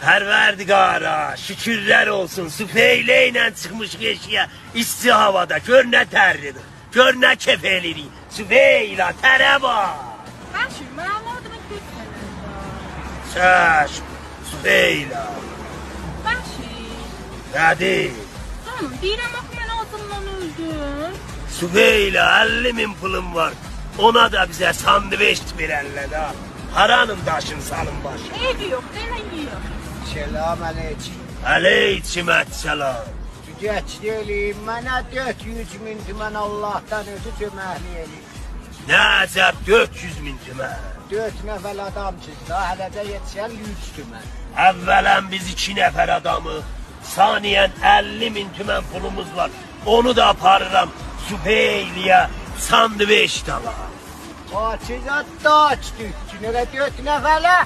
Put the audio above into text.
Perverdigara şükürler olsun. Süfeyleyle çıkmış eşya isti havada. Gör ne terlidir. Gör ne kefelidir. Süfeyla tere bak. Başı, mən anladım ki Çeşm. Süfeyla. Başı. Nedir? Deyirəm axı mən ağzımdan öldüm. Süfeyla 50.000 pulum var. Ona da bize sandviç verenler ha. Paranın taşını salın başı. Ev yox, denə yox. Selam aleyküm. Aleykümselam. Geçdiyelim, mənə 400.000 tümən Allah'tan ötü cöməhliyelim. Ne acep 400.000 tümən. 4 nəfər adamsız da, hələ də yetişən 100 tümən. Evvelen biz 2 nefer adamı, saniyen 50.000 tümen pulumuz var. Onu da aparıram Süfeyli'ye sandviç dala. Açıza da açdık, çünə 4 nəfərlə